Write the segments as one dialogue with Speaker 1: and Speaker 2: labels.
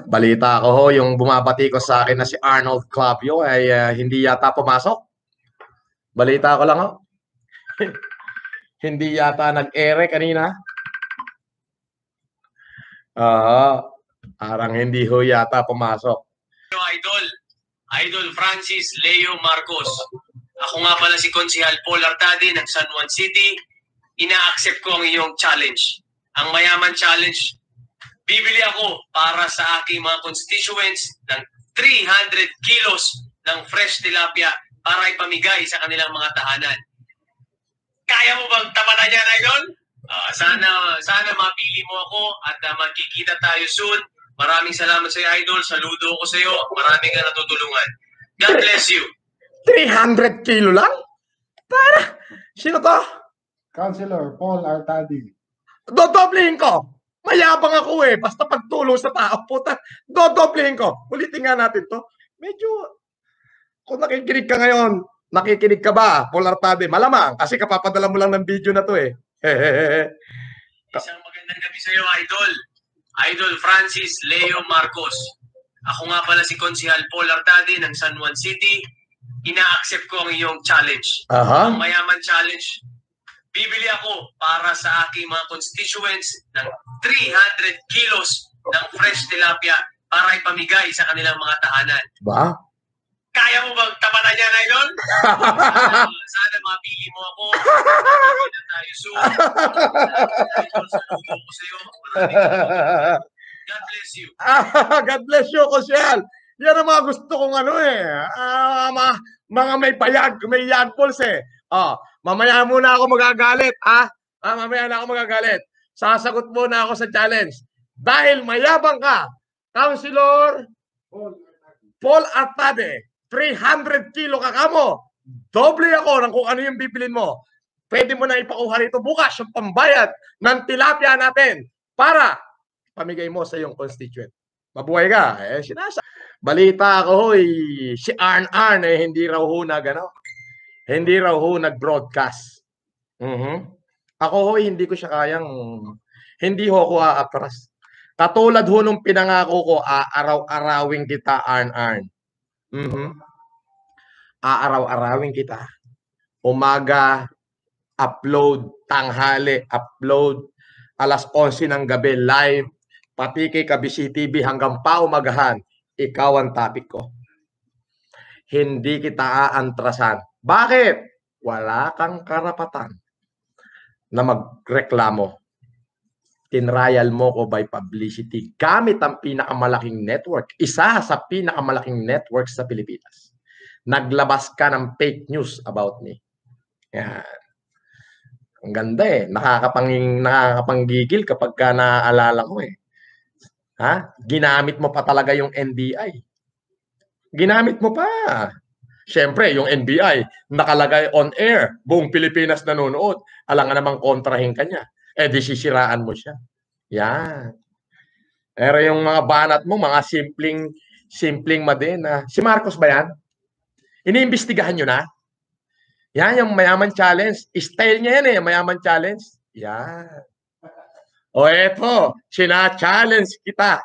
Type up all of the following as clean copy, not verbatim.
Speaker 1: Balita ko ho, yung bumabati ko sa akin na si Arnold Clavio ay hindi yata pumasok. Balita ko lang ho. Hindi yata nag-ere kanina. Parang hindi ho yata pumasok.
Speaker 2: Idol Francis Leo Marcos. Ako nga pala si Konsehal Paul Artade ng San Juan City. Ina-accept ko ang iyong challenge. Ang Mayaman Challenge. Bibili ako para sa aking mga constituents ng 300 kilos ng fresh tilapia para ipamigay sa kanilang mga tahanan. Kaya mo bang tapatan yan, Idol? Sana mapili mo ako at magkikita tayo soon. Maraming salamat sa iyo, Idol. Saludo ko sa iyo. Maraming ka natutulungan. God bless you.
Speaker 1: 300 kilo lang? Para? Sino to?
Speaker 3: Councilor Paul Artadi.
Speaker 1: Dodoblehin ko. Mayabang ako Basta pagtulong sa tao, puta. Dodoblehin ko. Ulitin nga natin to. Medyo, kung nakikinig ka ngayon, nakikinig ka ba, Paul Artade? Malamang, kasi kapapadala mo lang ng video na to
Speaker 2: Isang magandang gabi sa iyo, Idol. Idol Francis Leo Marcos. Ako nga pala si Konsehal Paul Artade ng San Juan City. Ina-accept ko ang iyong challenge. Ang Mayaman Challenge. Bibili ako para sa aking mga constituents ng 300 kilos ng fresh tilapia para ipamigay sa kanilang mga tahanan.
Speaker 1: Ba?
Speaker 2: Kaya mo bang tapatan yan, Idol? Sana mapili mo ako. Magkikita tayo soon. Idol, saludo ko sa iyo. God bless you.
Speaker 1: God bless you, Konsehal. Yan ang mga gusto kong mga may yagpols mamaya muna ako magagalit, mamaya na ako magagalit. Sasagot muna ako sa challenge. Dahil mayabang ka, Councilor Paul Artade, 300 kilo ka kamo. Doble ako ng kung ano yung bibilin mo. Pwede mo na ipakuha rito bukas yung pambayad ng tilapia natin para pamigay mo sa iyong constituent. Mabuhay ka. Balita ako, si Arn hindi raw ho hindi raw ho nag-broadcast. Ako hindi ko siya kayang, hindi ho ako aatras. Katulad ho nung pinangako ko, aaraw-arawing kita, Arn. Aaraw-arawing kita. Umaga, upload, tanghali, upload, alas 11 ng gabi, live, pati kay Kabisi TV hanggang paumagahan, ikaw ang topic ko. Hindi kita aantrasan. Bakit? Wala kang karapatan na magreklamo. Tinrial mo ko by publicity gamit ang pinakamalaking network. Isa sa pinakamalaking network sa Pilipinas. Naglabas ka ng fake news about me. Yan. Ang ganda nakakapanggigil kapag ka naaalala ko Ginamit mo pa talaga yung NBI. Ginamit mo pa. Siyempre, yung NBI, nakalagay on air. Buong Pilipinas nanonood. Alangan namang kontrahin ka niya. Di sisiraan mo siya. Yan. Pero yung mga banat mo, mga simpleng madena. Si Marcos ba yan? Iniimbestigahan nyo na? Yan, yung Mayaman Challenge. Style niya yan Mayaman Challenge. Yan. O eto, sina-challenge kita.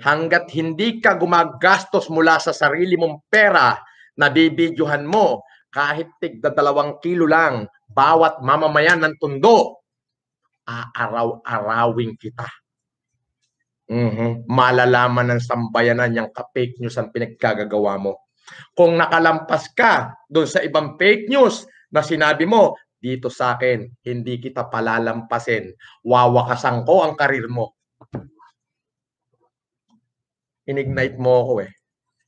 Speaker 1: Hanggat hindi ka gumagastos mula sa sarili mong pera na bibidyohan mo kahit tigda 2 kilo lang bawat mamamayan ng Tondo, aaraw-arawing kita. Malalaman ng sambayanan yung ka-fake news ang pinagkagagawa mo. Kung nakalampas ka doon sa ibang fake news na sinabi mo, dito sa akin, hindi kita palalampasin. Wawakasan ko ang karir mo. Inignite mo ako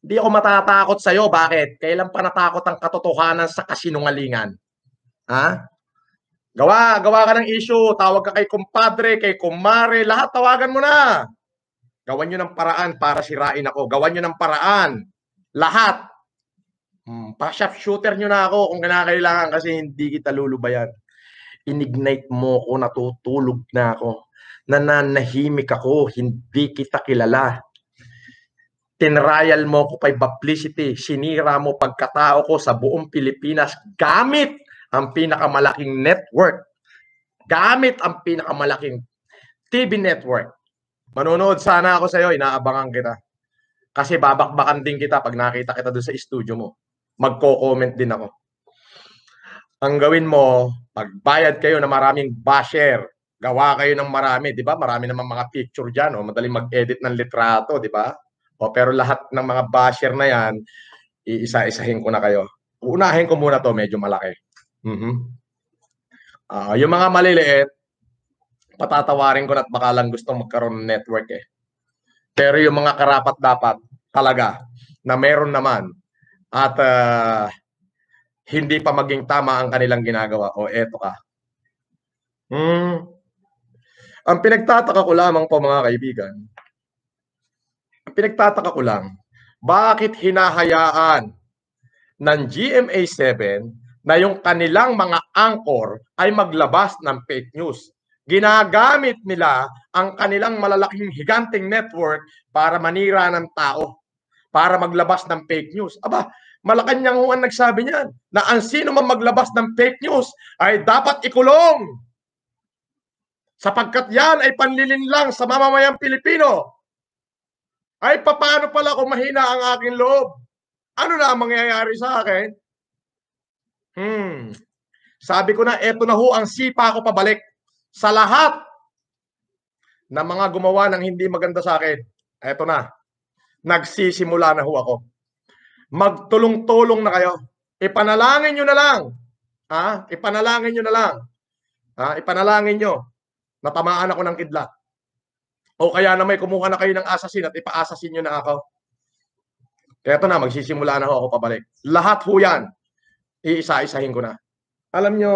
Speaker 1: Hindi ako matatakot sa'yo. Bakit? Kailan pa natakot ang katotohanan sa kasinungalingan? Gawa ka ng issue. Tawag ka kay kumpadre, kay kumare. Lahat tawagan mo na. Gawan nyo ng paraan para sirain ako. Gawan nyo ng paraan. Lahat. Pa-shop shooter nyo na ako kung kinakailangan kasi hindi kita lulubayan. Inignite mo ko, natutulog na ako. Nananahimik ako, hindi kita kilala. Tinrial mo ko by publicity, sinira mo pagkatao ko sa buong Pilipinas gamit ang pinakamalaking network. Gamit ang pinakamalaking TV network. Manonood sana ako sa'yo, inaabangan kita. Kasi babakbakan din kita pag nakita kita doon sa studio mo. Magko-comment din ako. Ang gawin mo, pagbayad kayo na maraming basher, gawa kayo ng marami, di ba? Marami naman mga picture dyan, madaling mag-edit ng litrato, di ba? Pero lahat ng mga basher na yan, iisa-isahin ko na kayo. Unahin ko muna to, medyo malaki. Yung mga maliliit, patatawarin ko na at baka lang gustong magkaroon ng network eh. Pero yung mga karapat-dapat talaga na meron naman at hindi pa maging tama ang kanilang ginagawa. O eto ka. Ang pinagtataka ko lamang po mga kaibigan, bakit hinahayaan ng GMA7 na yung kanilang mga anchor ay maglabas ng fake news? Ginagamit nila ang kanilang malalaking higanting network para manira ng tao, para maglabas ng fake news. Aba, Malacanang ang nagsabi niyan na ang sino man maglabas ng fake news ay dapat ikulong. Sapagkat yan ay panlilinlang sa mamamayang Pilipino. Ay, paano pala kung mahina ang aking loob? Ano na ang mangyayari sa akin? Sabi ko na, eto na ho ang sipa ko pabalik sa lahat ng mga gumawa ng hindi maganda sa akin. Eto na. Nagsisimula na ho ako. Magtulong-tulong na kayo. Ipanalangin nyo na lang. Ipanalangin nyo na lang. Ipanalangin nyo. Natamaan ako ng kidlat. O kaya na may kumuha na kayo ng asasin at ipa-asasin nyo na ako. Eto na, magsisimula na ho ako pabalik. Lahat ho yan. Iisa-isahin ko na. Alam nyo,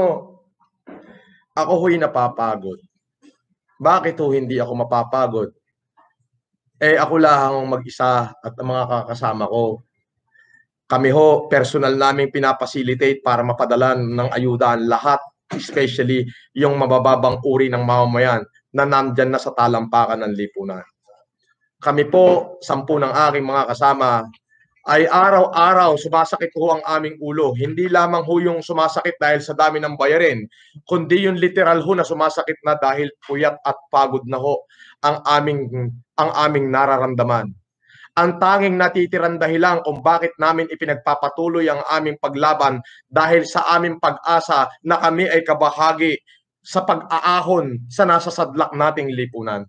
Speaker 1: ako ho'y napapagod. Bakit ho hindi ako mapapagod? Ako lang mag-isa at ang mga kakasama ko. Kami ho, personal namin pinapacilitate para mapadala ng ayuda ang lahat, especially yung mabababang uri ng mamamayan na nandyan na sa talampakan ng lipunan. Kami po, 10 ng aking mga kasama, ay araw-araw sumasakit ho ang aming ulo. Hindi lamang ho yung sumasakit dahil sa dami ng bayarin, kundi yung literal ho na sumasakit na dahil puyat at pagod na ho ang aming nararamdaman. Ang tanging natitirang dahilan kung bakit namin ipinagpapatuloy ang aming paglaban dahil sa aming pag-asa na kami ay kabahagi sa pag-aahon sa nasasadlak nating lipunan.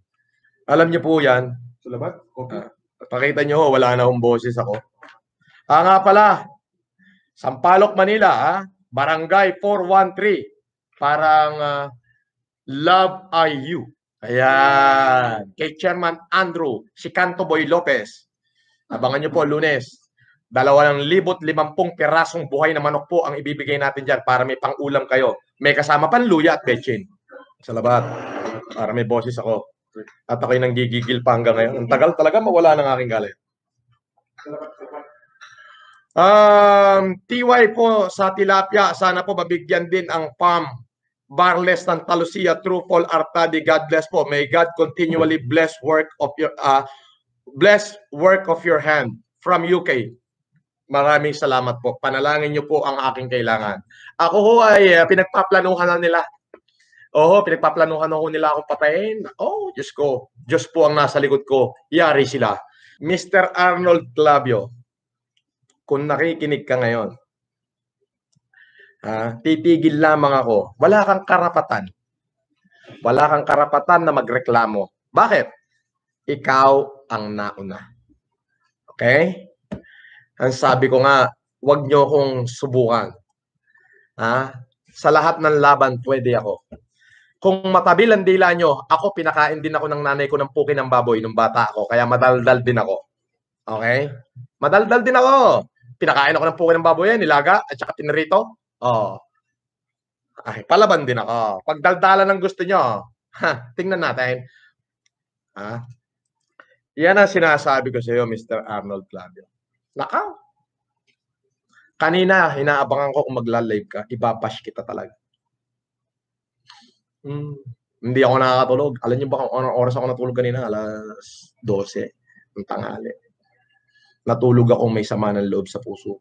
Speaker 1: Alam niyo po yan. Salamat. Okay. Pakita niyo ho, wala na akong boses ako. Nga pala, Sampaloc, Manila, Barangay 413. Parang Love IU. Ayan. Kay Chairman Andrew, si Canto Boy Lopez. Abangan nyo po, Lunes. 250 pirasong buhay na manok po ang ibibigay natin dyan para may pang-ulam kayo. May kasama pan luya at bechin. Salamat. Para may boses ako. At ako'y nanggigigil pa hanggang ngayon. Ang tagal talaga mawala ng aking galit. TY po sa tilapia. Sana po mabigyan din ang PAM Barles ng Talusia, True Paul Artadi. God bless po. May God continually bless work of your hand from UK. Maraming salamat po. Panalangin niyo po ang aking kailangan. Ako ho ay pinagpaplanuhan na nila. Pinagpaplanuhan ho nila akong patayin. Diyos ko. Diyos po ang nasa likod ko. Yari sila. Mr. Arnold Clavio, kung nakikinig ka ngayon, titigil lamang ako. Wala kang karapatan. Wala kang karapatan na magreklamo. Bakit? Ikaw ang nauna. Okay? Ang sabi ko nga, huwag nyo akong subukan. Sa lahat ng laban, pwede ako. Kung matabil ang dila nyo, ako pinakain din ako ng nanay ko ng puki ng baboy nung bata ako. Kaya madaldal din ako. Okay? Madaldal din ako. Pinakain ako ng puki ng baboy yan, nilaga, at saka tinrito. Palaban din ako. Pag daldalan ng gusto nyo, tingnan natin. Yan ang sinasabi ko sa iyo, Mr. Arnold Clavio. Nakaw. Kanina, inaabangan ko kung magla-live ka, ibabash kita talaga. Hindi ako nakakatulog. Alam niyo ba kung anong oras ako natulog kanina? Alas 12 ng tanghali. Natulog ako may sama ng loob sa puso.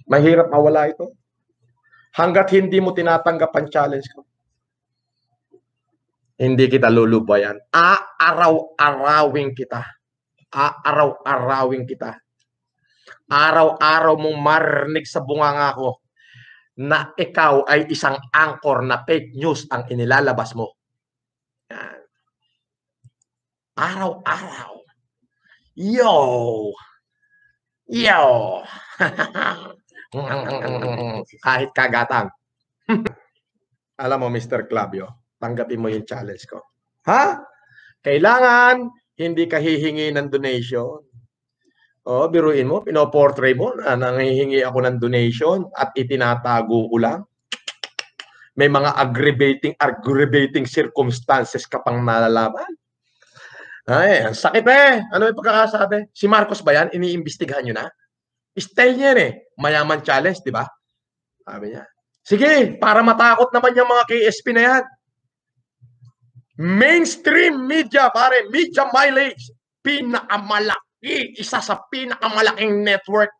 Speaker 1: Mahirap mawala ito. Hanggat hindi mo tinatanggap ang challenge ko. Hindi kita lulubayan. Aaraw-arawin kita. Aaraw-arawin kita. Araw-araw mong marinig sa bunganga ko na ikaw ay isang anchor na fake news ang inilalabas mo. Yan. Araw-araw. Yo! Yo! Kahit kagatang. Alam mo, Mr. Clavio, tanggapin mo yung challenge ko. Ha? Kailangan hindi ka hihingi ng donation. O, biruin mo, pinoportray mo na nanghihingi ako ng donation at itinatago ko lang. May mga aggravating circumstances ka pang nalalaman. Ay, ang sakit Ano yung pagkakasabi? Si Marcos ba yan? Iniimbestigahan nyo na? Style niya Mayaman challenge, di ba? Sabi niya. Sige, para matakot naman yung mga KSP na yan. Mainstream media, pare, media mileage, pinakamalaki, isa sa pinakamalaking network.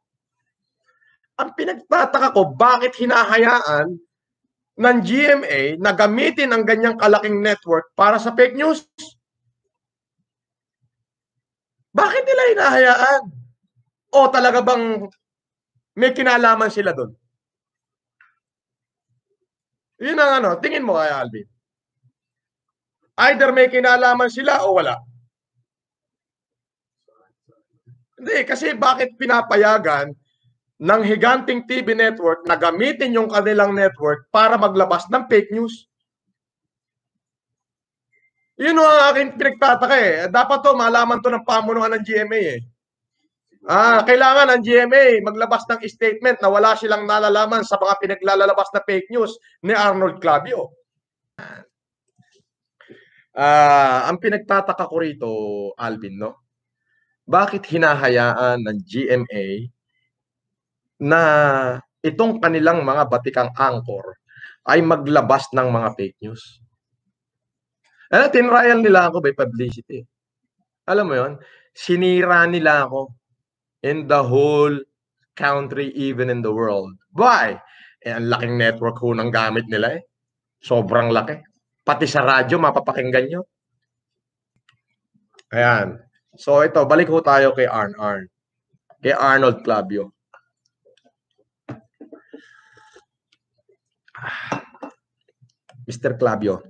Speaker 1: Ang pinagtataka ko, bakit hinahayaan ng GMA na gamitin ang ganyang kalaking network para sa fake news? Bakit nila hinahayaan? O talaga bang may kinalaman sila doon? Yun ang tingin mo kaya, Alvin. Either may kinalaman sila o wala. Hindi, kasi bakit pinapayagan ng higanting TV network na gamitin yung kanilang network para maglabas ng fake news? Yun ang aking pinagtataka Dapat malaman to ng pamunuan ng GMA Kailangan ng GMA maglabas ng statement na wala silang nalalaman sa mga pinaglalabas na fake news ni Arnold Clavio. Ang pinagtataka ko rito, Alvin, no? Bakit hinahayaan ng GMA na itong kanilang mga batikang anchor ay maglabas ng mga fake news? Tinrial nila ako by publicity. Alam mo yon? Sinira nila ako in the whole country, even in the world. Why? Ang laking network ng gamit nila Sobrang laki. Pati sa radyo, mapapakinggan nyo. Ayan. So ito, balik tayo kay Arn. Kay Arnold Clavio. Mr. Clavio,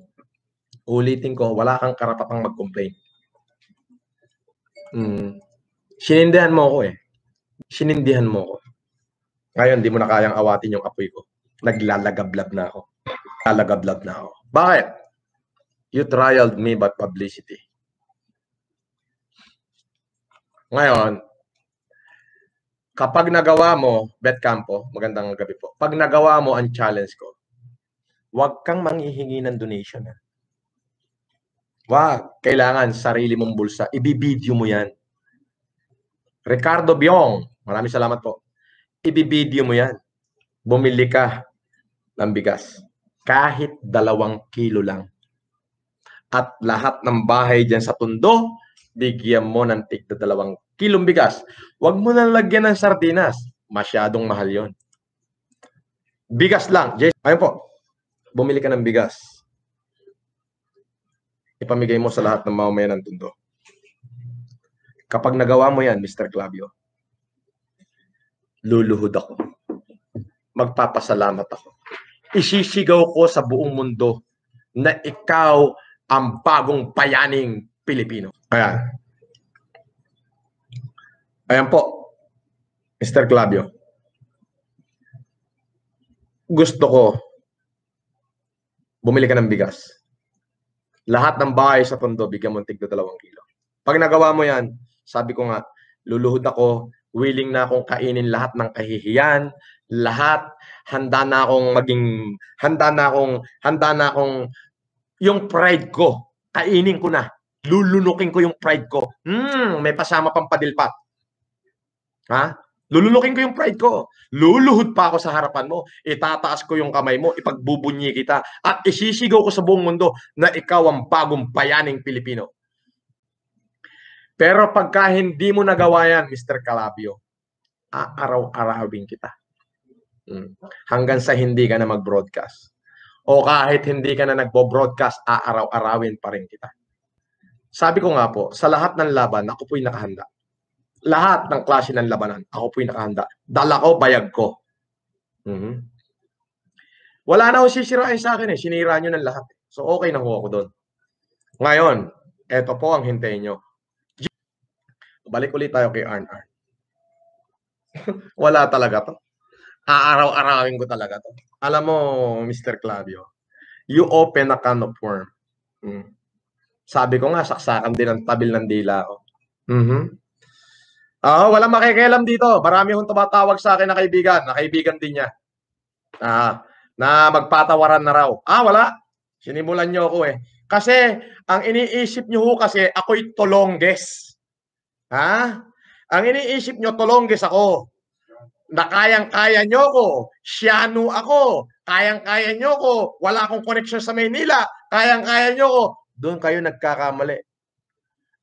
Speaker 1: ulitin ko, wala kang karapatang mag-complain. Sinindihan mo ako Sinindihan mo ako. Ngayon, di mo na kayang awatin yung apoy ko. Naglalagablab na ako. Bakit? You trialed me by publicity. Ngayon, kapag nagawa mo, Bet Campo, magandang gabi po. Pag nagawa mo ang challenge ko, huwag kang manghihingi ng donation. Wag, kailangan sarili mong bulsa. Ibibideo mo yan. Ricardo Biong, maraming salamat po. Ibibideo mo yan. Bumili ka ng bigas. Kahit 2 kilo lang. At lahat ng bahay dyan sa Tondo, bigyan mo ng tigda 2 kilong bigas. Huwag mo na lagyan ng sardinas. Masyadong mahal yon. Bigas lang. Ayun po. Bumili ka ng bigas. Ipamigay mo sa lahat ng mamamayan ng Tondo. Kapag nagawa mo yan, Mr. Clavio, luluhod ako. Magpapasalamat ako. Isisigaw ko sa buong mundo na ikaw ang bagong bayaning Pilipino. Ayan po, Mr. Clavio. Gusto ko, bumili ka ng bigas. Lahat ng bahay sa Tondo, bigyan mo ng tigda 2 kilo. Pag nagawa mo yan, sabi ko nga, luluhod ako, willing na akong kainin lahat ng kahihiyan, lahat, handa na akong, yung pride ko, kainin ko na, lulunukin ko yung pride ko. May pasama pang padilpat. Lulunukin ko yung pride ko. Luluhod pa ako sa harapan mo. Itataas ko yung kamay mo, ipagbubunyi kita, at isisigaw ko sa buong mundo na ikaw ang bagong bayaning Pilipino. Pero pagka hindi mo nagawa yan, Mr. Clavio, aaraw-arawin kita. Hanggang sa hindi ka na mag-broadcast. o kahit hindi ka na nagbo-broadcast, aaraw-arawin pa rin kita. Sabi ko nga po, sa lahat ng laban, ako po'y nakahanda. Lahat ng klase ng labanan, ako po'y nakahanda. Dala ko, bayag ko. Wala na ho sisirain sa akin eh. Sinira nyo ng lahat. So okay na ho ako doon. Ngayon, eto po ang hintayin nyo. Balik ulit tayo kay Arn. Wala talaga to. Aaraw-arawin ko talaga to. Alam mo, Mr. Clavio, you open a can of worm. Sabi ko nga, saksakan din ang tabil ng dila ko. Walang makikialam dito. Marami hong tumatawag sa akin na kaibigan. Na kaibigan din niya. Na magpatawaran na raw. Wala. Sinimulan niyo ako eh. Kasi, ang iniisip niyo ho kasi, ako'y tolongges. Ang iniisip niyo, tolongges ako. Na kayang-kaya niyo ko. Siyano ako. Kayang-kaya niyo ko. Wala akong connection sa Maynila. Kayang-kaya niyo ko. Doon kayo nagkakamali.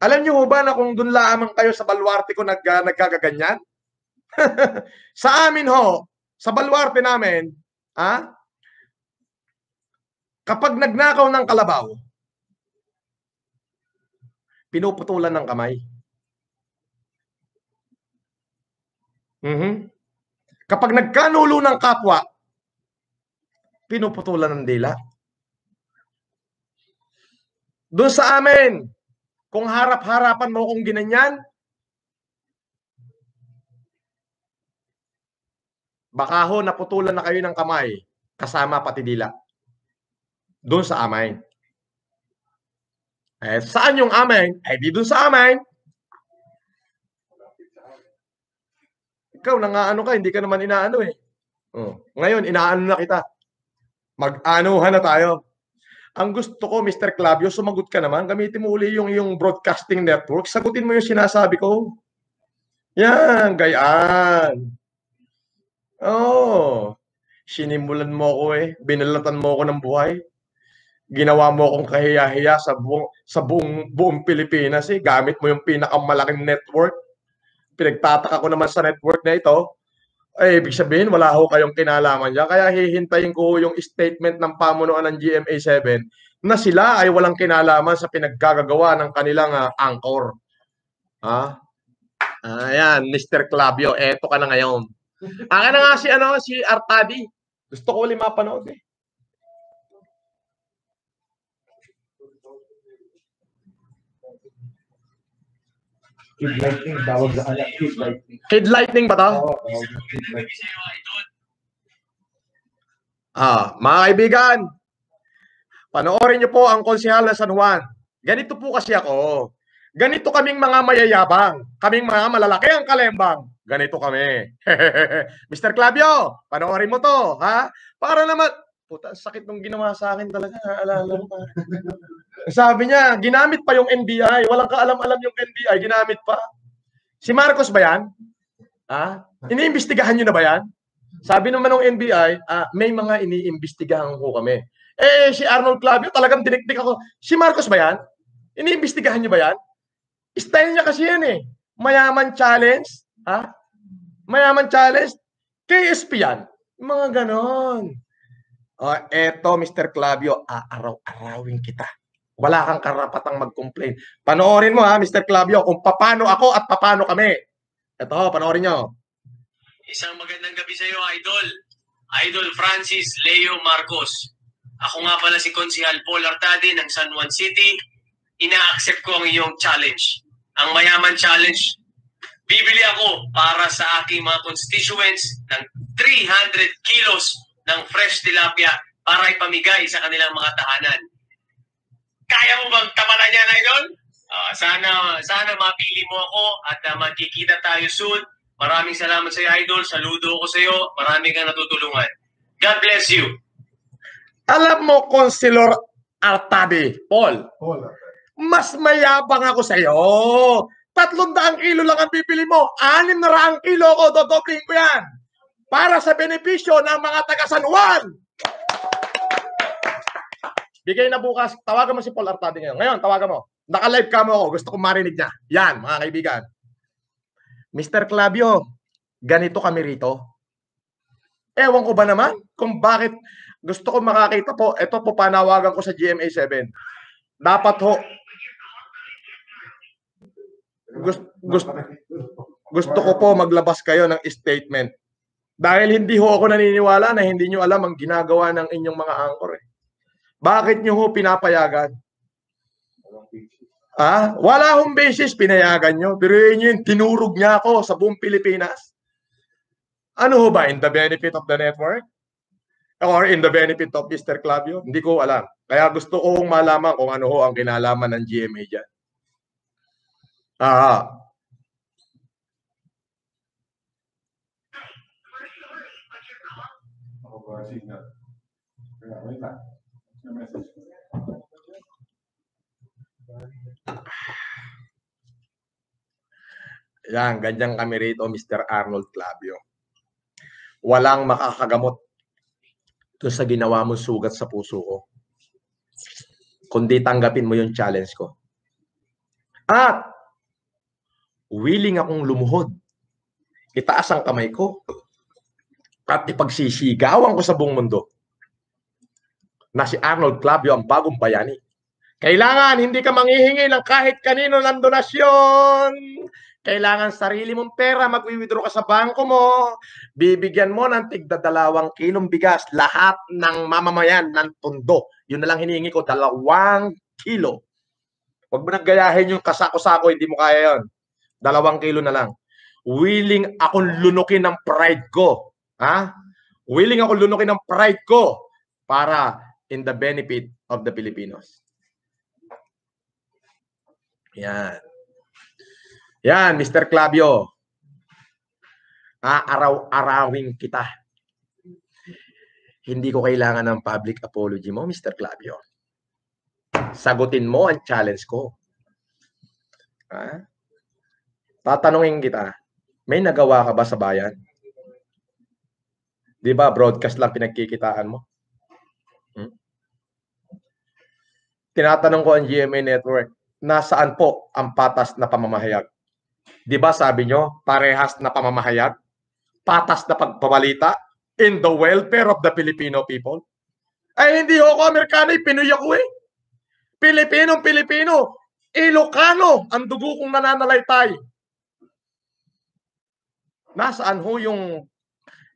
Speaker 1: Alam niyo ba na kung doon lamang kayo sa baluarte ko nagkagaganyan? Sa amin ho, sa baluarte namin, kapag nagnakaw ng kalabaw, pinuputulan ng kamay. Kapag nagkanulo ng kapwa, pinuputulan ng dila. Doon sa amin, kung harap-harapan mo kung ginanyan, baka ho naputulan na kayo ng kamay, kasama pati dila. Doon sa amin. Saan yung amin? Di doon sa amin. Ikaw, nangaano ka, hindi ka naman inaano eh. Ngayon, inaano na kita. Mag-anuhan na tayo. Ang gusto ko, Mr. Clavio, sumagot ka naman. Gamitin mo uli yung broadcasting network. Sagutin mo yung sinasabi ko. Yan, gayaan. Sinimulan mo ako eh. Binalatan mo ako ng buhay. Ginawa mo akong kahiya-hiya sa buong Pilipinas eh. Gamit mo yung pinakamalaking network. Pinagtataka ko naman sa network na ito. Ibig sabihin, wala ho kayong kinalaman dyan. Kaya hihintayin ko yung statement ng pamunuan ng GMA7 na sila ay walang kinalaman sa pinaggagawa ng kanilang anchor. Ayan, Mr. Clavio, eto ka na ngayon. Akin na nga si Artadi. Gusto ko ulit mapanood eh.
Speaker 3: Kid Lightning, tawag sa anak, Kid Lightning.
Speaker 1: Kid Lightning ba ito?
Speaker 3: Oo, Kid Lightning.
Speaker 1: Mga kaibigan, panoorin niyo po ang konsehal ng San Juan. Ganito po kasi ako. Ganito kaming mga mayayabang. Kaming mga malalaki ang kalembang. Ganito kami. Mr. Clavio, panoorin mo to. Para naman, puta, sakit nung ginawa sa akin talaga. Alala mo. Sabi niya, ginamit pa yung NBI. Walang kaalam-alam yung NBI. Ginamit pa. Si Marcos ba yan? Iniimbestigahan nyo na ba yan? Sabi naman ng NBI, may mga iniimbestigahan ko kami. Si Arnold Clavio, talagang dinikdik ako. Si Marcos ba yan? Iniimbestigahan nyo ba yan? Style niya kasi yan eh. Mayaman challenge. Mayaman challenge. KSP yan. Mga ganon. Eto, Mr. Clavio, aaraw-arawin kita. Wala kang karapatang mag-complain. Panoorin mo Mr. Clavio, kung paano ako at paano kami. Ito, panoorin nyo.
Speaker 2: Isang magandang gabi sa iyo, Idol. Idol Francis Leo Marcos. Ako nga pala si Konsehal Paul Artadi ng San Juan City. Ina-accept ko ang iyong challenge. Ang mayaman challenge. Bibili ako para sa aking mga constituents ng 300 kilos ng fresh tilapia para ipamigay sa kanilang mga tahanan. Kaya mo bang tapalan yan, Idol? Sana mapili mo ako at magkikita tayo soon. Maraming salamat sa iyo, Idol. Saludo ako sa iyo. Marami kang natutulungan. God bless you.
Speaker 1: Alam mo, Conselor Artadi, Paul, mas mayabang ako sa iyo. 300 kilo lang ang bibili mo. 600 kilo ko, dodobling ko yan. Para sa benepisyo ng mga taga San Juan. Bigay na bukas. Tawagan mo si Paul Artadi ngayon. Ngayon, tawagan mo. Naka-live ka mo ako. Gusto kong marinig niya. Yan, mga kaibigan. Mr. Clavio, ganito kami rito. Ewan ko ba naman kung bakit Gusto ko makakita po, ito po panawagan ko sa GMA7. Dapat ho, gusto ko po maglabas kayo ng statement. Dahil hindi ho ako naniniwala na hindi nyo alam ang ginagawa ng inyong mga anchor. Bakit nyo ho pinapayagan? Wala hong basis, pinayagan nyo. Pero yun yung tinurog niya ako sa buong Pilipinas. Ano ho ba? In the benefit of the network? Or in the benefit of Mr. Clavio? Hindi ko alam. Kaya gusto kong malaman kung ano ho ang kinalaman ng GMA dyan. Yan, ganyan kami rito, Mr. Arnold Clavio. Walang makakagamot doon sa ginawa mong sugat sa puso ko. Kundi tanggapin mo yung challenge ko. At willing akong lumuhod. Itaas ang kamay ko at ipagsisigawan ko sa buong mundo na si Arnold Clavio ang bagong bayani. Kailangan hindi ka manghihingi ng kahit kanino ng donasyon. Kailangan sarili mong pera, mag-withdraw ka sa bangko mo, bibigyan mo ng tigda 2 kilong bigas, lahat ng mamamayan ng Tondo. Yun na lang hinihingi ko, 2 kilo. Huwag mo naggayahin yung kasako-sako, hindi mo kaya yun. 2 kilo na lang. Willing akong lunukin ng pride ko. Willing akong lunukin ng pride ko para in the benefit of the Filipinos. Yan. Yan, Mr. Clavio. Araw-arawin kita. Hindi ko kailangan ng public apology mo, Mr. Clavio. Sagutin mo ang challenge ko. Tatanungin kita, may nagawa ka ba sa bayan? Di ba, broadcast lang pinagkikitaan mo? Tinatanong ko ang GMA Network, nasaan po ang patas na pamamahayag? Di ba sabi nyo, parehas na pamamahayag? Patas na pagbabalita in the welfare of the Filipino people? Ay, hindi ako Amerikano, Pinoy ako eh. Pilipino, Ilocano, ang dugo kong nananalaytay. Nasaan ho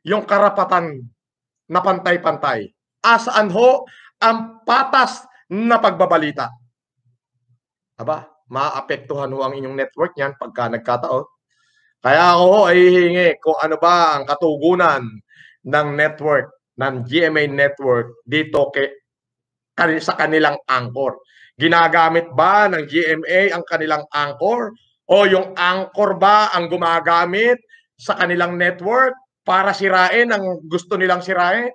Speaker 1: yung karapatan na pantay-pantay? Asaan ho ang patas na pagbabalita? Aba, maapektuhan ho ang inyong network niyan pagka nagkataon. Kaya ako ay hihingi kung ano ba ang katugunan ng network, ng GMA Network dito sa kanilang anchor. Ginagamit ba ng GMA ang kanilang anchor? O yung anchor ba ang gumagamit sa kanilang network para sirain ang gusto nilang sirain?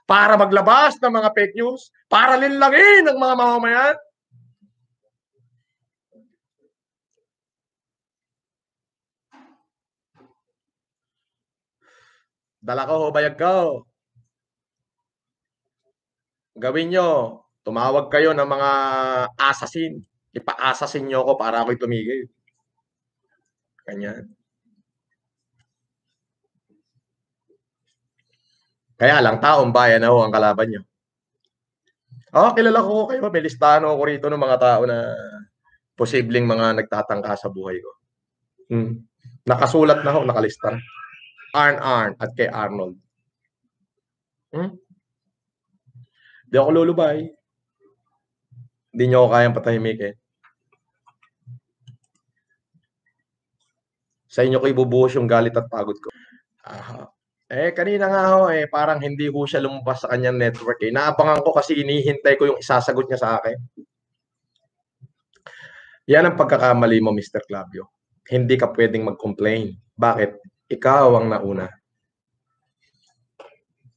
Speaker 1: Para maglabas ng mga fake news? Para linlangin ng mga mamamayan? Dala ko, bayag ko. Gawin nyo, tumawag kayo ng mga assassin. Ipa-assassin nyo ako para ako'y tumigil. Ganyan. Kaya lang, taong bayan na ho ang kalaban nyo. Kilala ko kayo. May listahan ako rito ng mga tao na posibleng mga nagtatangka sa buhay ko. Nakasulat na ho, nakalista. Arn at kay Arnold. Di ako lulubay. Hindi nyo ako kayang patahimikin. Sa inyo ko ibubuhos yung galit at pagod ko. Kanina nga ho, parang hindi ho siya lumabas sa kanyang network. Naabangan ko kasi inihintay ko yung isasagot niya sa akin. Yan ang pagkakamali mo, Mr. Clavio. Hindi ka pwedeng mag-complain. Bakit? Ikaw ang nauna.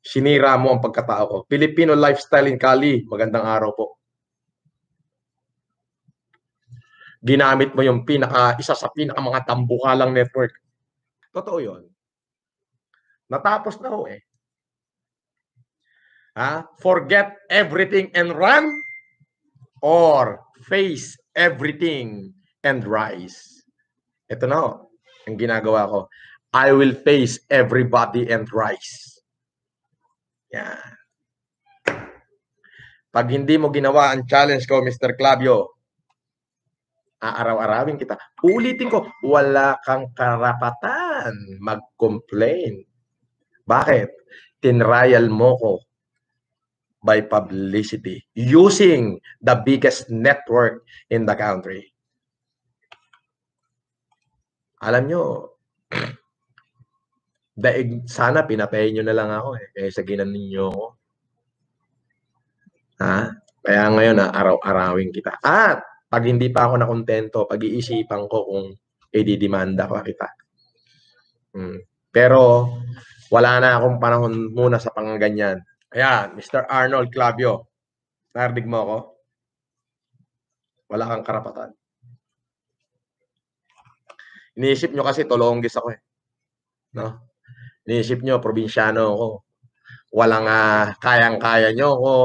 Speaker 1: Sinira mo ang pagkatao ko. Filipino Lifestyle in Cali. Magandang araw po. Ginamit mo yung isa sa mga tambukalang network. Totoo yun. Natapos na ho Forget everything and run or face everything and rise. Ito na ho, ang ginagawa ko. I will face everybody and rise. Yan. Pag hindi mo ginawa ang challenge ko, Mr. Clavio, aaraw-arawin kita. Ulitin ko, wala kang karapatan mag-complain. Bakit? Tinrial mo ko by publicity using the biggest network in the country. Alam nyo, sana pinatayin nyo na lang ako kaysa ginanin nyo ako. Kaya ngayon, araw-arawin kita. At pag hindi pa ako nakontento, pag-iisipan ko kung ididimanda ko kita. Pero wala na akong panahon muna sa pangganyan. Ayan, Mr. Arnold Clavio, narinig mo ako? Wala kang karapatan. Iniisip nyo kasi tolonggis ako no? Iniisip nyo, probinsyano ako. Walang kayang-kaya nyo ako.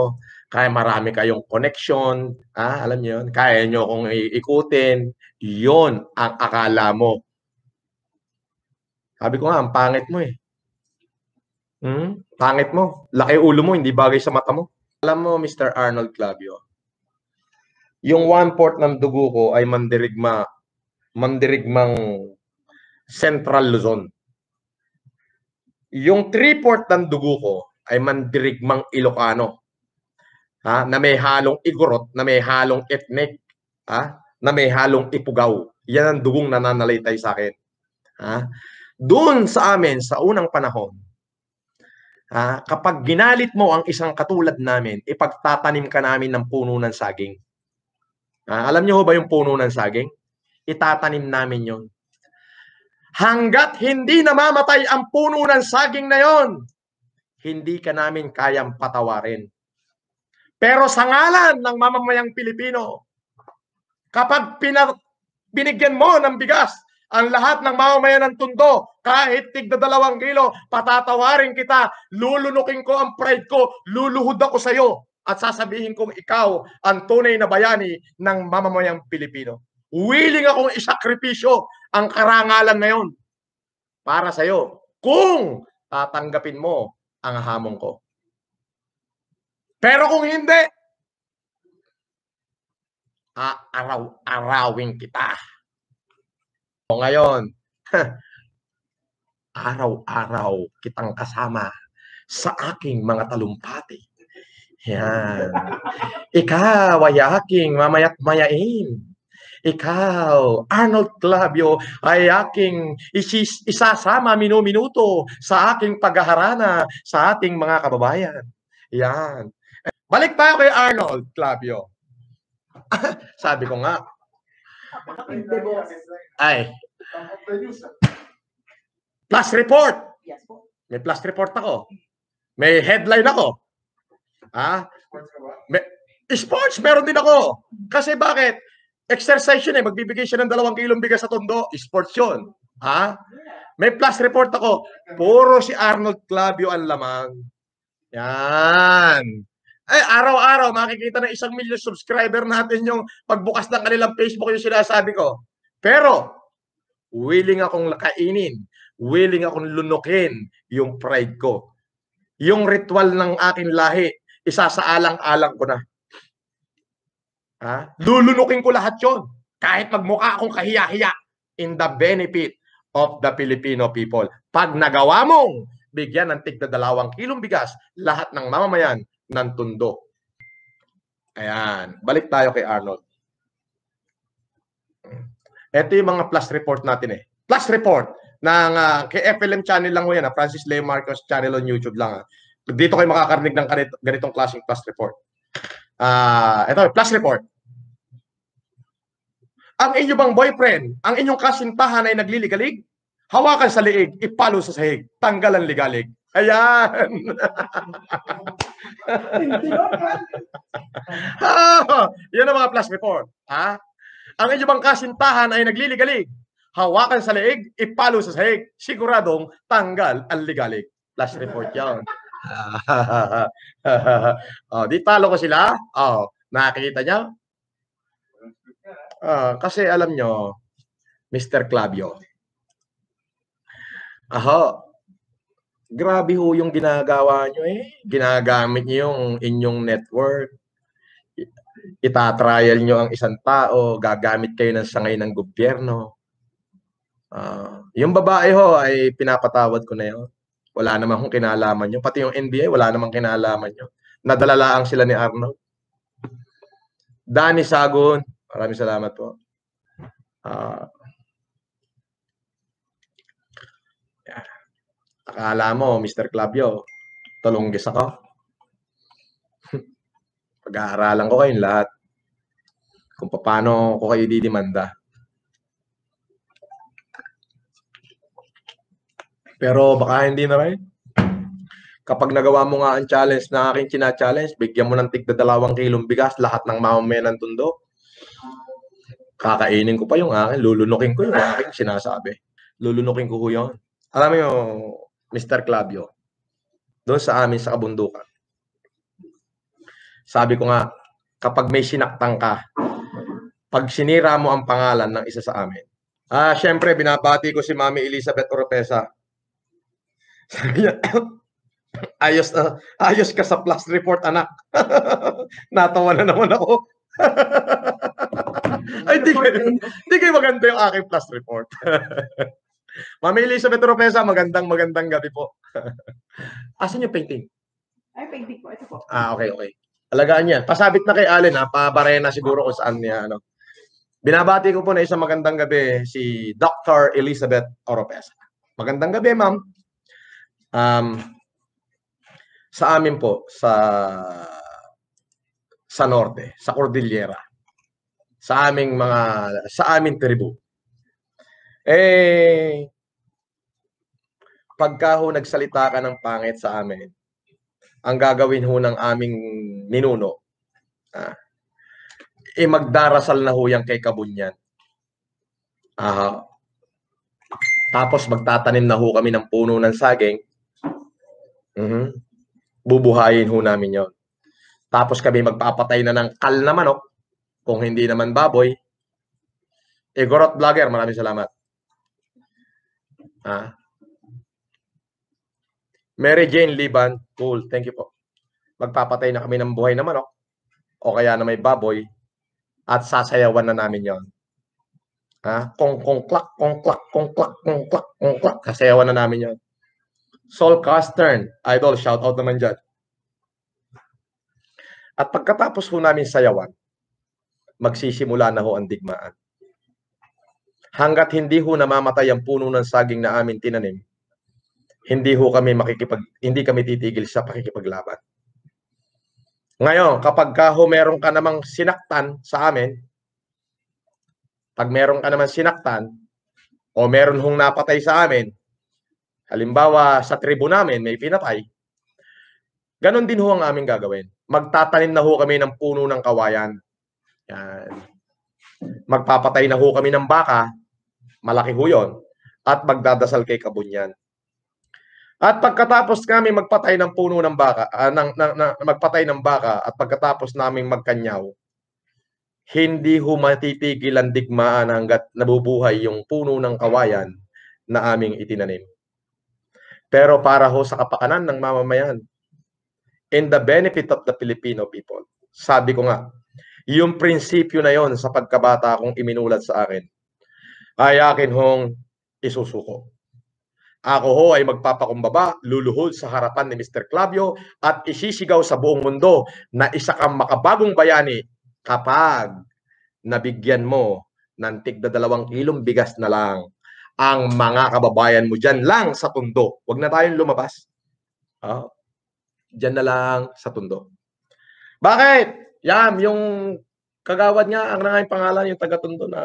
Speaker 1: Kaya marami kayong connection. Alam nyo yun? Kaya nyo akong ikutin. Yun ang akala mo. Sabi ko nga, ang pangit mo Pangit mo. Laki ulo mo, hindi bagay sa mata mo. Alam mo, Mr. Arnold Clavio, yung 1/4 ng dugo ko ay mandirigmang Central Luzon. Yung 3/4 ng dugo ko ay mandirigmang Ilocano. Na may halong Igorot, na may halong ethnic, na may halong Ipugaw. Yan ang dugong nananalaytay sa akin. Doon sa amin, sa unang panahon, kapag ginalit mo ang isang katulad namin, ipagtatanim ka namin ng puno ng saging. Alam niyo ba yung puno ng saging? Itatanim namin yon. Hanggat hindi namamatay ang puno ng saging na yon, hindi ka namin kayang patawarin. Pero sa ngalan ng mamamayang Pilipino, kapag binigyan mo ng bigas ang lahat ng mamamayan ng Tondo, kahit tigda 2 kilo, patatawarin kita, lulunukin ko ang pride ko, luluhod ako sa iyo, at sasabihin kong ikaw ang tunay na bayani ng mamamayang Pilipino. Willing akong isakripisyo ang karangalan na yon para sa iyo kung tatanggapin mo ang hamon ko. Pero kung hindi, araw-arawin kita. O ngayon, araw-araw kitang kasama sa aking mga talumpati. Yan. Ikaw ay aking mamayat-mayain. Ikaw, Arnold Clavio, ay aking isasama minuto sa aking paghaharana sa ating mga kababayan. Yan. Balik tayo kay Arnold Clavio. Sabi ko nga, plus report. May plus report ako. May headline ako. Sports, meron din ako. Kasi bakit? Exercise yun Magbibigay siya ng 2 kilong bigas sa Tondo. Sports yun. May plus report ako. Puro si Arnold Clavio ang lamang. Yan. Araw-araw makikita ng 1 million subscriber natin yung pagbukas ng kanilang Facebook yung sinasabi ko. Pero, willing akong kainin, willing akong lunukin yung pride ko. Yung ritual ng aking lahi, isasaalang-alang ko na. Lulunukin ko lahat yon kahit magmukha akong kahiya-hiya in the benefit of the Filipino people. Pag nagawa mong bigyan ng tigda 2 kilong bigas lahat ng mamamayan ng Tondo. Ayan. Balik tayo kay Arnold. Ito yung mga plus report natin Plus report ng kay FLM channel lang yan, Francis Leo Marcos channel on YouTube lang. Dito kayo makakarinig ng ganitong klaseng plus report. Ito, plus report. Ang inyo bang boyfriend, ang inyong kasintahan ay nagliligalig? Hawakan sa liig, ipalo sa sahig, tanggal ang ligalig. Ayan. Yan ang mga plus report. Ang inyo bang kasintahan ay nagliligalig? Hawakan sa liig, ipalo sa sahig, siguradong tanggal ang ligalig. Plus report yan. Di talo ko sila. Nakikita niya? Kasi alam nyo, Mr. Clavio, grabe ho yung ginagawa nyo Ginagamit nyo yung inyong network itatrial nyo ang isang tao, gagamit kayo ng sangay ng gobyerno. Yung babae ho ay pinapatawad ko na yun. Wala naman kung kinalaman nyo. Pati yung NBA, wala naman kinalaman nyo. Nadalalaang sila ni Arnold. Danny Sagun, maraming salamat po. Akala mo, Mr. Clavio, tulunggis ako. Pag-aaralan ko kayong lahat kung paano ko kayo didimanda. Pero baka hindi na rin. Kapag nagawa mo nga ang challenge na aking china-challenge, bigyan mo ng tigda 2 kilong bigas, lahat ng mamamayan ng Tondo. Kakainin ko pa yung akin, lulunukin ko yung aking sinasabi. Lulunukin ko yun. Alam mo yung Mr. Clavio, doon sa amin sa kabundukan. Sabi ko nga, kapag may sinaktang ka, pag sinira mo ang pangalan ng isa sa amin. Syempre, binabati ko si Mami Elizabeth Oropesa. Sabi niya, ayos ka sa plus report, anak. Natawa na naman ako. Ay, di kayo maganda yung aking plus report. Mami Elizabeth Oropesa, magandang gabi po. Asan yung painting?
Speaker 4: Ay, painting po. Ito po.
Speaker 1: Okay. Alagaan niya. Pasabit na kay Allen, pabarena siguro kung saan niya. Binabati ko po na isang magandang gabi si Dr. Elizabeth Oropesa. Magandang gabi, ma'am. Sa amin po, sa norte, sa Cordillera, sa aming tribu. Pagka ho nagsalita ka ng pangit sa amin, ang gagawin ho ng aming ninuno, magdarasal na ho yan kay Kabunyan. Tapos magtatanim na ho kami ng puno ng saging. Bubuhayin ho namin yon. Tapos kami magpapatay na ng kal na manok, kung hindi naman baboy. Gorot Vlogger, maraming salamat. Mary Jane Liban, cool, thank you po. Magpapatay na kami ng buhay na manok, o kaya na may baboy, at sasayawan na namin yon. Kong klak, sasayawan na namin yon. Sol Castern, idol, shout out naman dyan. At pagkatapos ho namin sayawan, magsisimula na ho ang digmaan. Hanggat hindi ho namamatay ang puno ng saging na amin tinanim, hindi kami titigil sa pakikipaglaban. Ngayon, kapag meron ka namang sinaktan sa amin, pag meron ka naman sinaktan, o meron hong napatay sa amin, halimbawa sa tribu namin may pinatay, ganon din ho ang aming gagawin. Magtatanim na ho kami ng puno ng kawayan. Yan. Magpapatay na ho kami ng baka, malaki ho yun, at magdadasal kay Kabunyan. At pagkatapos kami magpatay ng puno ng baka, magpatay ng baka, at pagkatapos naming magkanyaw, hindi ho matitigil ang digmaan hanggat nabubuhay yung puno ng kawayan na aming itinanim. Pero para ho sa kapakanan ng mamamayan, in the benefit of the Filipino people, sabi ko nga, yung prinsipyo na yon sa pagkabata kong iminulat sa akin, ay akin hong isusuko. Ako ho ay magpapakumbaba, luluhod sa harapan ni Mr. Clavio at isisigaw sa buong mundo na isa kang makabagong bayani kapag nabigyan mo ng tigda 2 kilong bigas na lang ang mga kababayan mo dyan lang sa Tondo. Huwag na tayong lumabas. Dyan na lang sa Tondo. Bakit? Yan, yung kagawad niya, ang nangayang pangalan, yung taga-Tondo na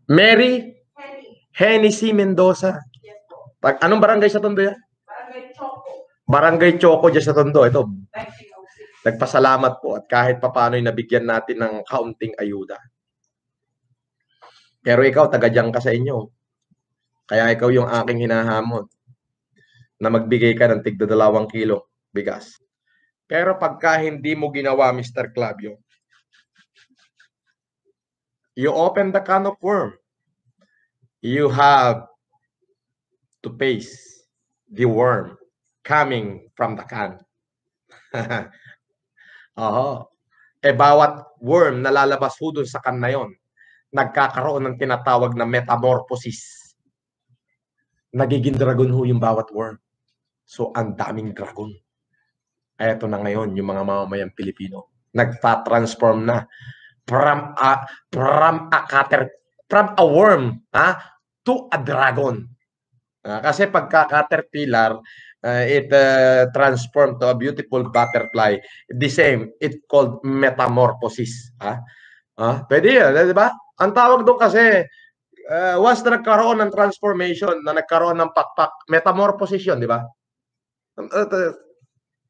Speaker 1: Mary Hennessy Mendoza. Anong barangay sa Tondo yan?
Speaker 4: Barangay Choco.
Speaker 1: Barangay Choco dyan sa Tondo. Ito, nagpasalamat po at kahit papano'y nabigyan natin ng kaunting ayuda. Pero ikaw, taga-dyan ka sa inyo. Kaya ikaw yung aking hinahamon na magbigay ka ng tigda 2 kilo bigas. Pero pagka hindi mo ginawa, Mr. Clavio, you open the can of worm. You have to face the worm coming from the can. bawat worm na lalabas ho dun sa kan na yon, nagkakaroon ng tinatawag na metamorphosis. Nagiging dragon ho yung bawat worm. So, ang daming dragon. Eto na ngayon, yung mga mamamayang Pilipino. Nagta-transform na from a worm to a dragon. Kasi pagka-caterpillar, it transformed to a beautiful butterfly. The same, it called metamorphosis. Pwede yan, di ba? Ang tawag doon kasi, once na nagkaroon ng transformation, na nagkaroon ng pakpak, metamorphosis yun, di ba?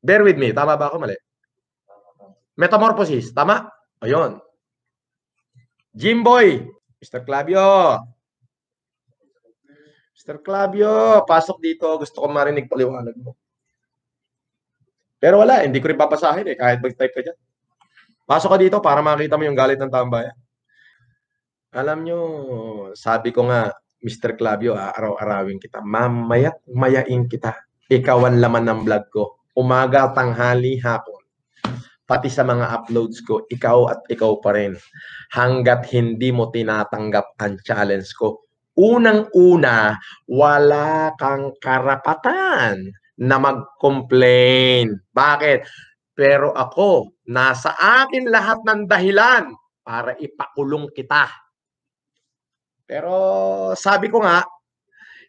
Speaker 1: Bear with me, tama ba ako mali? Metamorphosis, tama? Ayun. Jimboy, Mr. Clavio. Mr. Clavio, pasok dito. Gusto ko marinig paliwanag mo. Pero wala, hindi ko rin papasahin kahit mag-type ka dyan. Pasok ka dito para makita mo yung galit ng taong bayan. Alam nyo, sabi ko nga, Mr. Clavio, araw-arawin kita. Mayain kita. Ikaw ang laman ng vlog ko. Umaga, tanghali, hapon. Pati sa mga uploads ko, ikaw at ikaw pa rin. Hanggat hindi mo tinatanggap ang challenge ko. Unang-una, wala kang karapatan na mag-complain. Bakit? Pero ako, nasa akin lahat ng dahilan para ipakulong kita. Pero sabi ko nga,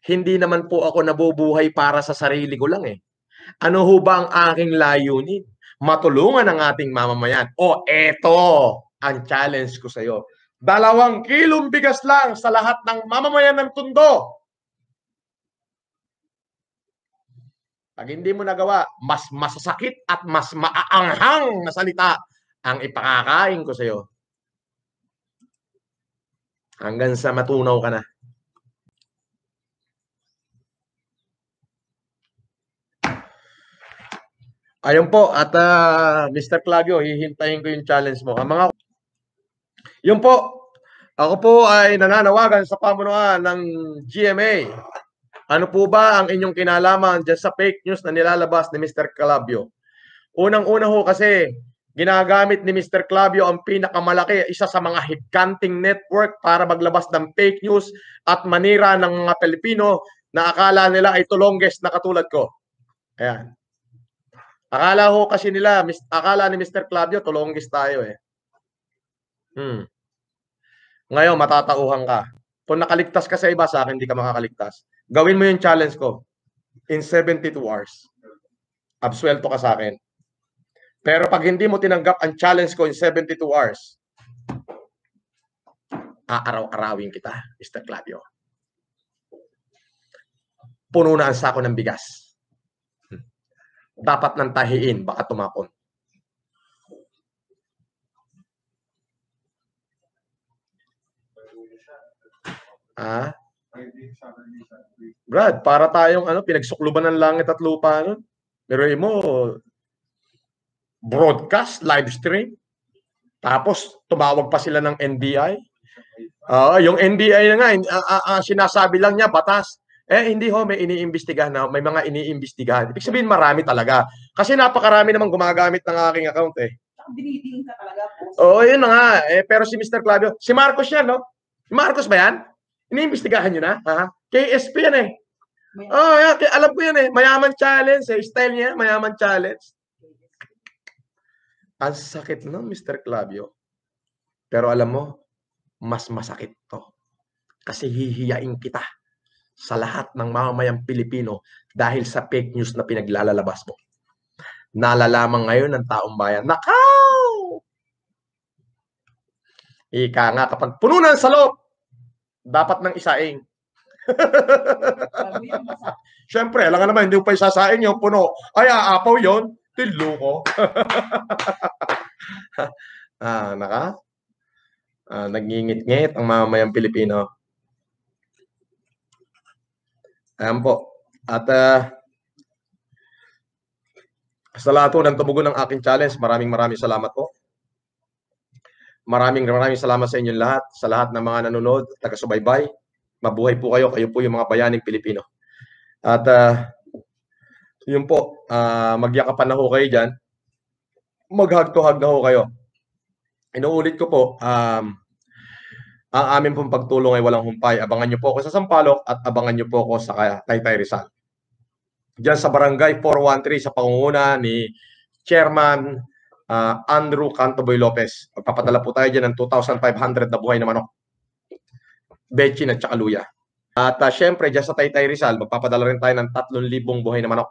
Speaker 1: hindi naman po ako nabubuhay para sa sarili ko lang Ano ho ba ang aking layunin? Matulungan ang ating mamamayan. Eto ang challenge ko sa iyo. 2 kilong bigas lang sa lahat ng mamamayan ng Tondo. Pag hindi mo nagawa, mas masasakit at mas maaanghang na salita ang ipakakain ko sa iyo. Hanggang sa matunaw ka na. Ayun po, at Mr. Clavio, hihintayin ko yung challenge mo. Yun po, ako po ay nananawagan sa pamunuan ng GMA. Ano po ba ang inyong kinalaman dyan sa fake news na nilalabas ni Mr. Clavio? Unang-una ho kasi, ginagamit ni Mr. Clavio ang pinakamalaki, isa sa mga higanting network para maglabas ng fake news at manira ng mga Pilipino na akala nila ay tulongges na katulad ko. Ayan. Akala ho kasi nila, akala ni Mr. Clavio, tulongges tayo Ngayon, matatauhan ka. Kung nakaligtas ka sa iba, sa akin hindi ka makakaligtas. Gawin mo yung challenge ko. In 72 hours. Absuelto ka sa akin. Pero pag hindi mo tinanggap ang challenge ko in 72 hours, aaraw-arawin kita, Mr. Clavio. Puno na ang sako ng bigas. Dapat nang tahiin, baka tumapon. Brad, para tayong pinagsukluban ng langit at lupa nun. Pero mo, broadcast, live stream. Tapos, tumawag pa sila ng NBI. Yung NBI na nga, sinasabi lang niya, batas. Hindi ho, may iniimbestigahan na, may mga iniimbestigahan. Ibig sabihin, marami talaga. Kasi napakarami naman gumagamit ng aking account
Speaker 4: Diniding ka talaga po.
Speaker 1: Yun na nga. Pero si Mr. Clavio, si Marcos yan, no? Si Marcos ba yan? Iniimbestigahan nyo na? KSP yan yan. Alam ko yan Mayaman challenge Style niya, mayaman challenge. Ang sakit no, Mr. Clavio. Pero alam mo, mas masakit to. Kasi hihiyain kita sa lahat ng mamamayang Pilipino dahil sa fake news na pinaglalalabas mo. Nalalaman ngayon ng taong bayan, nakaw! Ika nga, kapag puno ng salop, dapat ng isaing. Siyempre, alam nga naman, hindi mo pa isasaing yung puno. Ay, aapaw yun. Tilo ko. Nagngingit-ngit ang mamamayang Pilipino. Ayan po. At sa lahat po ng tumugon ng aking challenge, maraming salamat po. Maraming salamat sa inyong lahat, sa lahat ng mga nanonood, taga-subaybay. Mabuhay po kayo, kayo po yung mga bayaning Pilipino. At yun po, magyakapan na ho kayo dyan. Mag-hug to hug na ho kayo. Inuulit ko po, ang amin pong pagtulong ay walang humpay. Abangan niyo po ako sa Sampaloc at abangan niyo po ako sa Taytay Rizal. Diyan sa Barangay 413 sa pangunguna ni Chairman Andrew Cantoboy Lopez. Magpapadala po tayo dyan ng 2,500 na buhay na manok, bechin at saka luya. At syempre, dyan sa Taytay Rizal, magpapadala rin tayo ng 3,000 buhay na manok.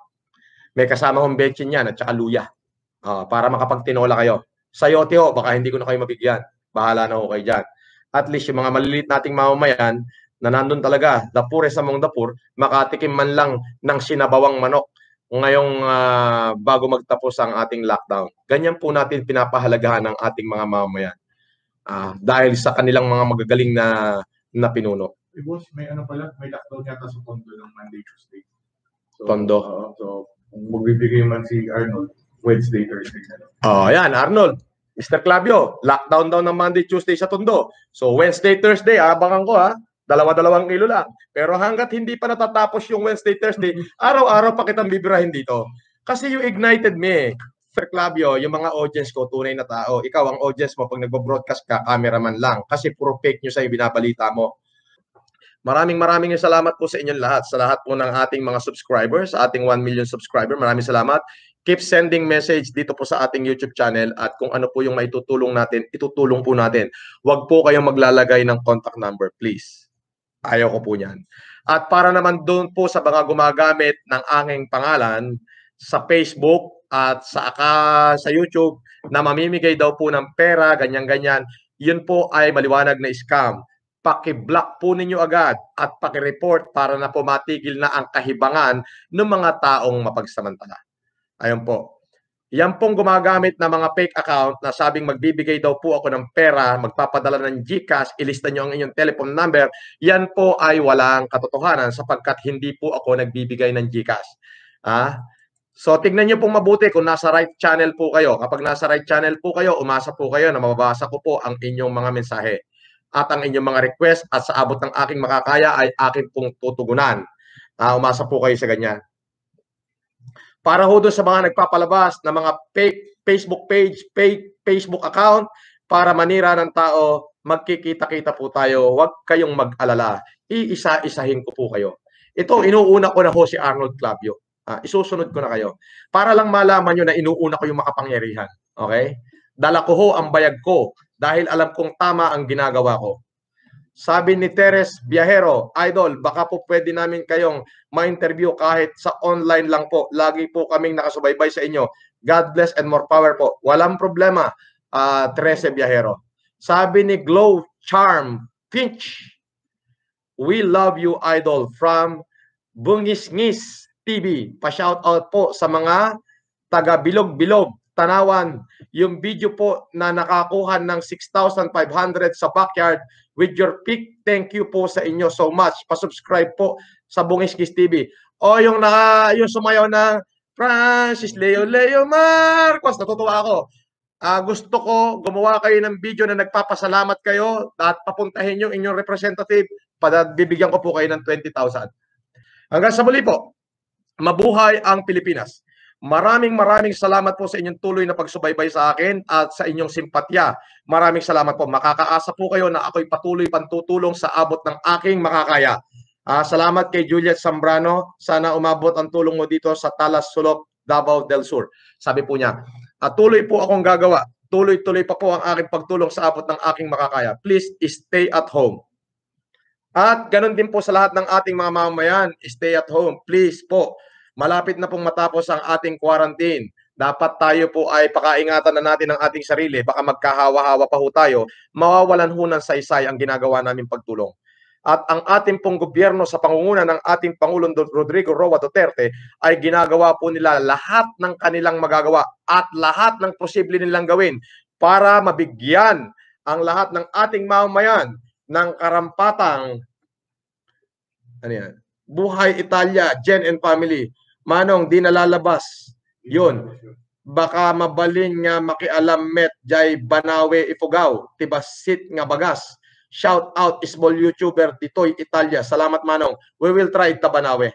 Speaker 1: May kasama kong bechin yan at saka luya. Para makapagtinola kayo. Sa yote ho, baka hindi ko na kayo mabigyan. Bahala na ho kayo dyan. At least yung mga maliliit nating mamamayan na nandun talaga, the poorest among the poor, makatikim man lang ng sinabawang manok ngayong bago magtapos ang ating lockdown. Ganyan po natin pinapahalagahan ng ating mga mamamayan. Dahil sa kanilang mga magagaling na pinuno.
Speaker 3: Boss, may ano pala, may lockdown yata sa Tondo ng Monday, Tuesday. So,
Speaker 1: Tondo.
Speaker 3: So, magbibigay man si Arnold, Wednesday, Thursday.
Speaker 1: Ayan, Arnold. Mr. Clavio, lockdown daw ng Monday, Tuesday sa Tondo. So, Wednesday, Thursday, abangan ko dalawa-dalawang kilo lang. Pero hanggat hindi pa natatapos yung Wednesday, Thursday, araw-araw pa kitang bibirahin dito. Kasi you ignited me, Mr. Clavio, yung mga audience ko, tunay na tao. Ikaw, ang audience mo, pag nagbo-broadcast ka, cameraman lang. Kasi puro fake news ay binabalita mo. Maraming salamat po sa inyong lahat. Sa lahat po ng ating mga subscribers, sa ating 1 million subscriber, maraming salamat. Keep sending message dito po sa ating YouTube channel at kung ano po yung maitutulong natin, itutulong po natin. Huwag po kayong maglalagay ng contact number, please. Ayaw ko po yan. At para naman doon po sa mga gumagamit ng aking pangalan sa Facebook at sa YouTube na mamimigay daw po ng pera, ganyan-ganyan, yun po ay maliwanag na scam. Paki-block po ninyo agad at paki-report para na po matigil na ang kahibangan ng mga taong mapagsamantala. Ayun po. Yan pong gumagamit na mga fake account na sabing magbibigay daw po ako ng pera, magpapadala ng GCash, ilista nyo ang inyong telephone number, yan po ay walang katotohanan sapagkat hindi po ako nagbibigay ng GCash. So tignan nyo pong mabuti kung nasa right channel po kayo. Kapag nasa right channel po kayo, umasa po kayo na mababasa ko po ang inyong mga mensahe at ang inyong mga request at sa abot ng aking makakaya ay akin pong tutugunan. Umasa po kayo sa ganyan. Para ho doon sa mga nagpapalabas na mga fake Facebook page, fake Facebook account para manira ng tao, magkikita-kita po tayo. Huwag kayong mag-alala. Iisa-isahin ko po kayo. Ito, inuuna ko na ho si Arnold Clavio. Isusunod ko na kayo. Para lang malaman nyo na inuuna ko yung makapangyarihan. Okay? Dala ko ho ang bayag ko dahil alam kong tama ang ginagawa ko. Sabi ni Teres Viajero, Idol, baka po pwede namin kayong ma-interview kahit sa online lang po. Lagi po kaming nakasubaybay sa inyo. God bless and more power po. Walang problema, Teres Viajero. Sabi ni Glow Charm Finch, we love you, Idol, from Bungisngis TV. Pa-shout out po sa mga taga Bilog-Bilog, Tanawan. Yung video po na nakakuha ng 6,500 sa backyard with your pick, thank you po sa inyo so much. Pa-subscribe po sa Bungisngis TV. O yung sumayaw na Francis Leo Marcos, natutuwa ako. Gusto ko gumawa kayo ng video na nagpapasalamat kayo at papuntahin yung inyong representative. Bibigyan ko po kayo ng 20,000. Hanggang sa muli po, mabuhay ang Pilipinas. Maraming salamat po sa inyong tuloy na pagsubaybay sa akin at sa inyong simpatya. Maraming salamat po. Makakaasa po kayo na ako'y patuloy pantutulong sa abot ng aking makakaya. Salamat kay Juliet Zambrano. Sana umabot ang tulong mo dito sa Talas, Sulok, Davao del Sur. Sabi po niya, tuloy po akong gagawa. Tuloy-tuloy pa po ang aking pagtulong sa abot ng aking makakaya. Please stay at home. At ganun din po sa lahat ng ating mga mamamayan, stay at home. Please po. Malapit na pong matapos ang ating quarantine. Dapat tayo po ay pakaingatan na natin ang ating sarili. Baka magkahawa-hawa pa ho tayo. Mawawalan ho ng saysay ang ginagawa namin pagtulong. At ang ating pong gobyerno sa pangunguna ng ating Pangulong Rodrigo Roa Duterte ay ginagawa po nila lahat ng kanilang magagawa at lahat ng posible nilang gawin para mabigyan ang lahat ng ating mamamayan ng karampatang Buhay Italia, Jen and Family. Manong, di nalalabas. Yun. Baka mabalin nga makialam met jay Banawe Ifugao. Tibasit nga bagas. Shout out small YouTuber Ditoy Italia. Salamat Manong. We will try ta Banawe.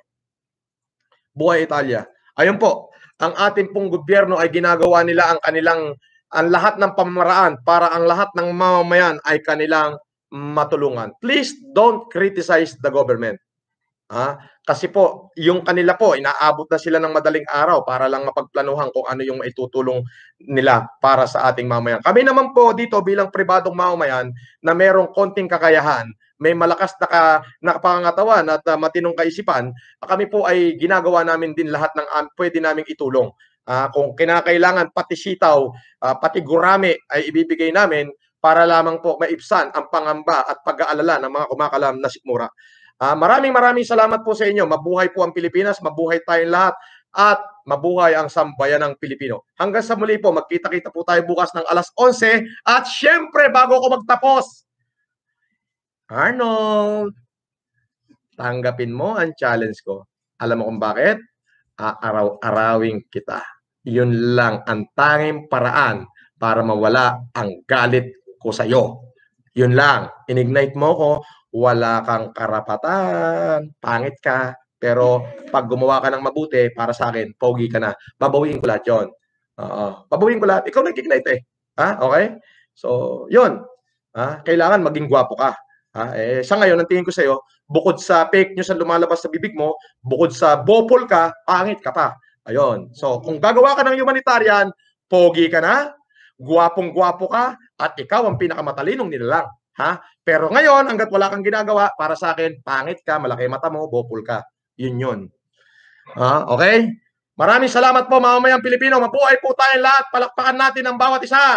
Speaker 1: Buhay Italia. Ayun po. Ang ating pong gobyerno ay ginagawa nila ang kanilang ang lahat ng pamamaraan para ang lahat ng mamamayan ay kanilang matulungan. Please don't criticize the government. Kasi po, yung kanila po, inaabot na sila ng madaling araw para lang mapagplanuhan kung ano yung maitutulong nila para sa ating mamamayan. Kami naman po dito bilang pribadong mamamayan na merong konting kakayahan, may malakas na pangangatawan at matinong kaisipan, kami po ay ginagawa namin din lahat ng pwede naming itulong. Kung kinakailangan pati sitaw, pati gurami ay ibibigay namin para lamang po maibsan ang pangamba at pag-aalala ng mga kumakalam na sikmura. Maraming salamat po sa inyo. Mabuhay po ang Pilipinas, mabuhay tayong lahat, at mabuhay ang sambayanang Pilipino. Hanggang sa muli po, magkita-kita po tayo bukas ng alas 11. At syempre, bago ko magtapos, Arnold, tanggapin mo ang challenge ko. Alam mo kung bakit? Aaraw-arawin kita. Yun lang ang tanging paraan para mawala ang galit ko sa iyo. Yun lang. Inignite mo ko, wala kang karapatan, pangit ka, pero pag gumawa ka ng mabuti para sa akin, pogi ka na. Babawiin ko lahat yun. Babawiin ko lahat. Ikaw nag-ignite eh. Okay? So, yun. Kailangan maging gwapo ka. Sa ngayon, ang tingin ko sa iyo, bukod sa fake news ang lumalabas sa bibig mo, bukod sa bopol ka, pangit ka pa. Ayun. So, kung gagawa ka ng humanitarian, pogi ka na, gwapong-gwapo ka, at ikaw ang pinakamatalinong nilalang. Pero ngayon, hanggat wala kang ginagawa, para sa akin, pangit ka, malaki mata mo, bopol ka. Yun. Okay? Maraming salamat po, mamamayang Pilipino. Mabuhay po tayong lahat. Palakpakan natin ang bawat isa.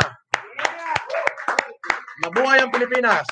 Speaker 1: Mabuhay ang Pilipinas.